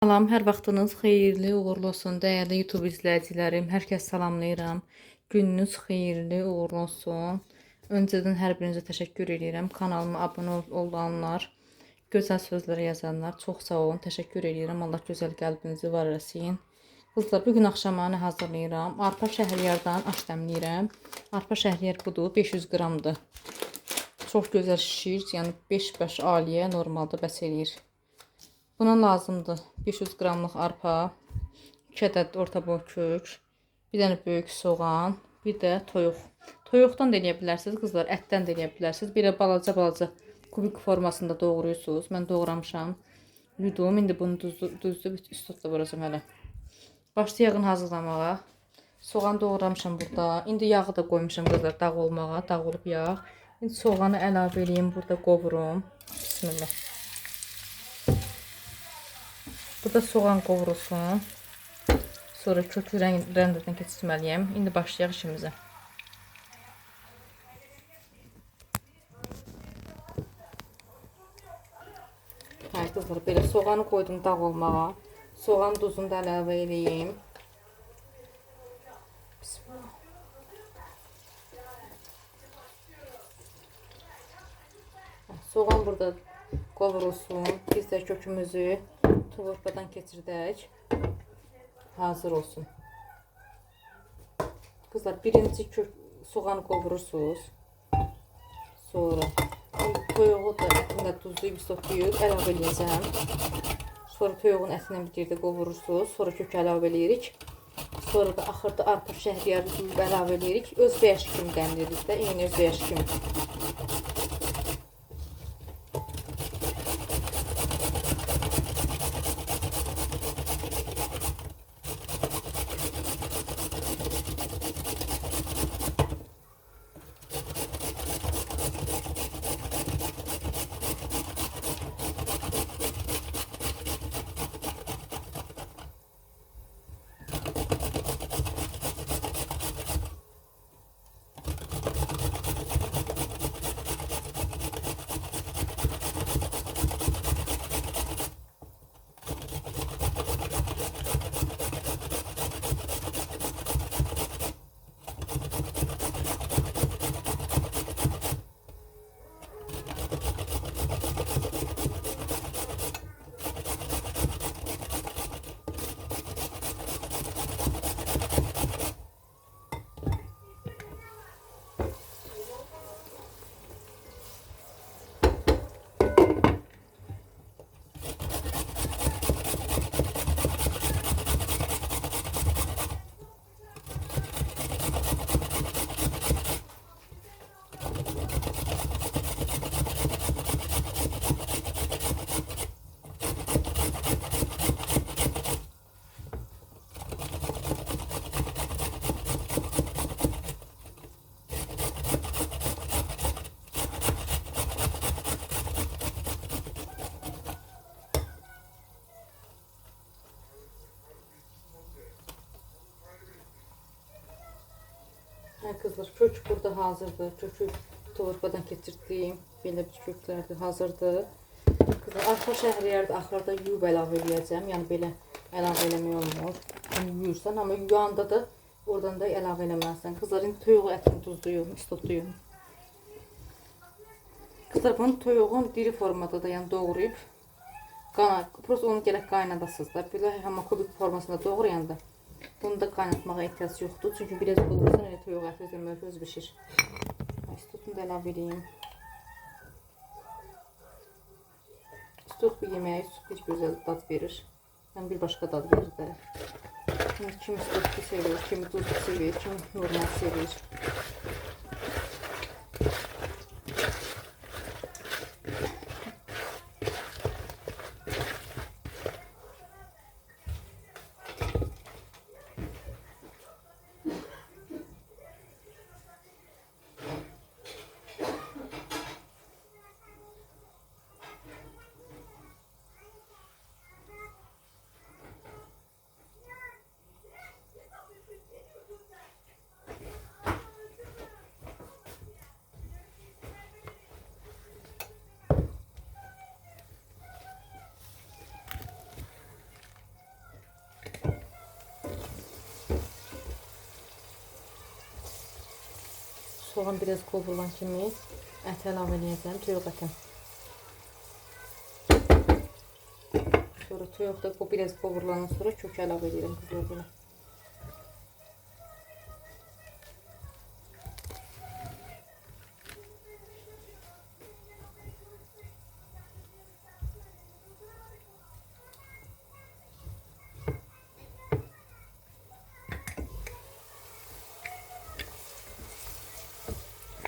Salam, hər vaxtınız xeyirli, uğurlu olsun, dəyərli YouTube izləyicilərim. Hər kəs salamlayıram. Gününüz xeyirli, uğurlu olsun. Öncədən hər birinizə təşəkkür edirəm. Kanalıma abunə olanlar, gözəl sözlər yazanlar, çox sağ olun. Təşəkkür edirəm. Allah gözəl qəlbinizi var eləsin. Qızlar, bu gün axşamana hazırlayıram. Arpa şəhriyardan aş dəmləyirəm. Arpa şəhriyar budur, 500 qramdır. Çox gözəl şişir, yəni 5 aliyə normalda bəs eləyir. Buna lazımdır 500 qramlıq arpa, 2 ədəd orta boy kök, bir dənə böyük soğan, bir də toyuq. Toyuqdan da eləyə bilərsiniz, qızlar, ətdən də eləyə bilərsiniz. Bir də balaca kubik formasında doğrayırsınız. Mən doğramışam, yudum. İndi bunu düzdür, üst üstə vuracam hələ. Başlayaq hazırlamağa. Soğan doğramışam burada. İndi yağı da qoymuşam qızlar dağ olmağa, dağ olub yağ. İndi soğanı əlavə edeyim, burada qovurum. Bismillah. Burada soğan qovrulsun. Sonra kökü rəndirdən keçirməliyəm. İndi başlayaq işimizə. Hə, qızlar, belə soğanı qoydum dağ olmağa. Soğan duzunu da əlavə edeyim. Bismillah. Soğan burada qovrulsun. Biz də kökümüzü tuvurpadan keçirdək. Hazır olsun. Qızlar, birinci soğanı qovurursunuz. Sonra toyuğu da ətində duzlayıb istoklayıb əlavə edəcəm. Sonra toyuğun ətinə bir yerdə qovurursunuz. Sonra kök əlavə edirik. Sonra da axırda arpa şəhriyarı əlavə edirik. Öz vəyaşı kimi dəmləyirik də, eyni öz vəyaşı kimi. Kızlar, kök burada hazırdır. Kökü torbadan keçirdim. Belə bir köklərdir, hazırdır. Kızlar, arpa şəhriyarda axırda yuyub əlavə edəcəm. Yəni belə əlavə eləmək olmur. Yəni yuyursan, amma yuyanda da oradan da əlavə eləməlisən. Kızlar, indi toyuğu ətini tuzluyum, istotuyum. Kızlar, bunu toyuğun diri formada da yəni doğrayıb prosta onu gələk qaynadasınız da. Belə amma kubik formasında doğrayanda bunu da qaynatmağa ehtiyac yoxdur. Çünki biraz qovursan elə toyuq əti öz bişir. İstotunu da əlavə edeyim. İstot bir yeməyə bir gözəl dad verir. Yəni bir başqa dad verir də. Kimi istotlu sevir, kimi duzlu sevir, kimi normal sevir. Soğan biraz qovrulan kimi ət əlavə edəcəm, toyuq ətim. Sonra toyuqda biraz qovrulandan sonra kök əlavə edirəm qızlar belə.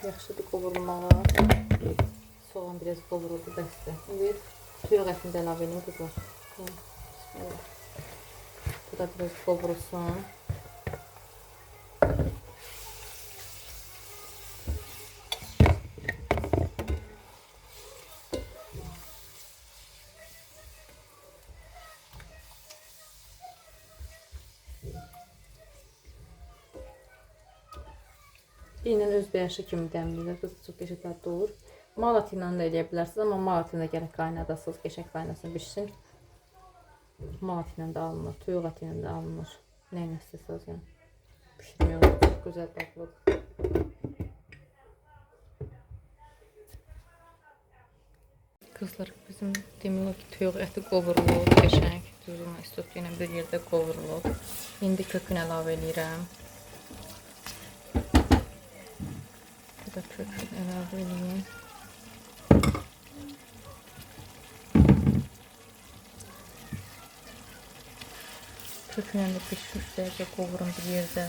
Yaxşıdır qovurmağa. Soğan biraz qovuruldu bəsdir. İndi toyuq ətini də əlavə edeyim qızlar. Bu da biraz qovurulsun. İynən öz bəyəşi kimi dəmləyir. Qız çox qəşəng dadlı olur. Malat ilə də eləyə bilərsiniz, amma malat ilə gərək qaynadasınız, qəşəng qaynasın, bişsin. Malat ilə də alınır, toyuq əti ilə də alınır. Nə ilə istəsəniz yəni. Bişirmək olur, çox gözəl dadlıdır. Qızlar, bizim demək olar ki, toyuq əti qovurulur, qəşəng, duzuna, istotu ilə bir yerdə qovurulur. İndi kökünü əlavə edirəm. Bu da kökünü əlavə edeyim. Kökünü də 5-3 dəqiqə qovurum bir yerdə.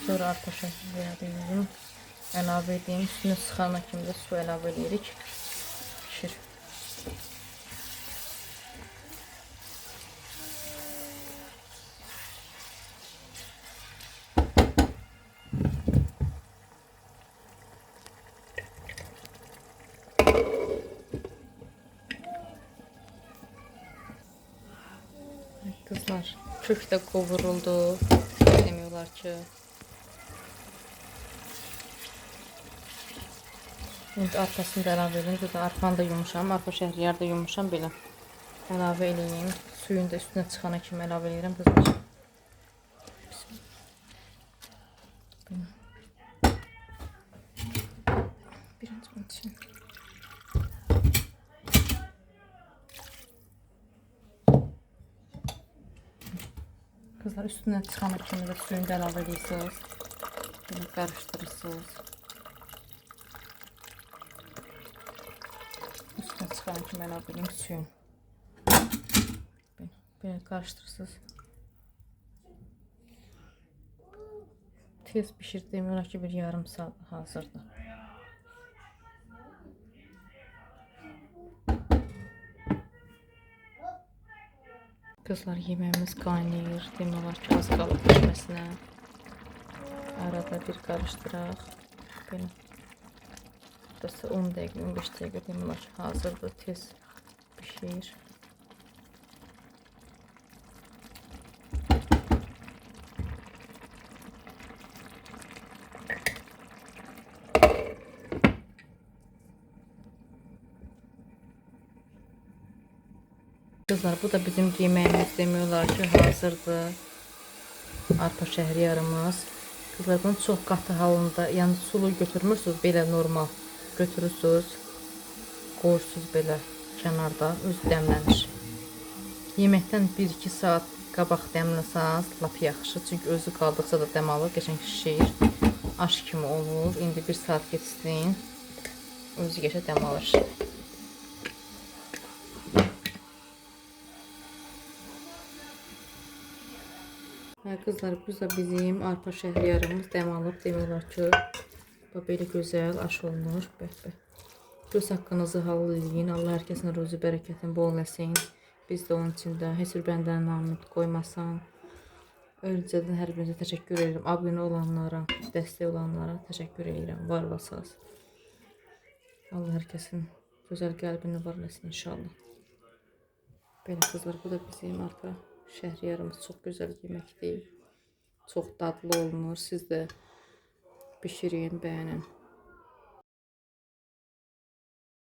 Sonra arpa şəkildə əlavə edeyim. Üstünə sıxana kimi də su əlavə edirik. Pişir. Kızlar, kök də qovuruldu. Demək olar ki. İndi arpasını da əlavə edeyim. Burada arpanı da yumuşam, arpa şəhriyarı da yumuşam belə. Əlavə edeyim. Suyunu da üstünə çıxana kimi əlavə edirəm qızlar. Birinci için. Kızlar, üstüne çıxana kimi də suyunu da əlavə edirsiniz. Belə qarışdırırsınız. Üstüne çıxana kimi əlavə edeyim suyunu. Belə qarışdırırsınız. Tez pişir, demək olar ki, bir yarım saat hazırdır. Kızlar, yemeğimiz qaynayır. Demək olar ki, az qalıb pişməsinə. Arada bir qarışdıraq. Belə. Burası 10 dəqiqə, 15 dəqiqə demək olar ki, hazırdır. Tez pişir. Kızlar, bu da bizim yemeğimiz demək olar ki, hazırdır. Arpa şəhriyarımız. Kızlar, bunu çox qatı halında, yəni sulu götürmürsünüz, belə normal götürürsünüz. Qoyursunuz belə kənarda, özü dəmlənir. Yeməkdən 1-2 saat qabaq dəmləsəniz lap yaxşı. Çünki özü qaldıqca da dəm alır, qəşəng şişir. Aş kimi olur. İndi 1 saat keçsin. Özü qəşəng dəm alır. Kızlar, bu da bizim arpa şəhriyarımız dəm alıb. Demək olar ki, belə gözəl aş olmuş. Göz haqqınızı halal eləyin. Allah hər kəsin ruzi bərəkətini bol eləsin. Biz də onun için də heç bir bəndən namid qoymasan. Öncədən hər birinizə təşəkkür edirəm. Abunə olanlara, dəstək olanlara təşəkkür edirəm. Var olasınız. Allah hər kəsin gözəl qəlbini var eləsin inşallah. Belə kızlar, bu da bizim arpa şəhriyarımız. Çox gözəl yeməkdir. Çox dadlı olmuş. Siz də pişirin, bəyənin.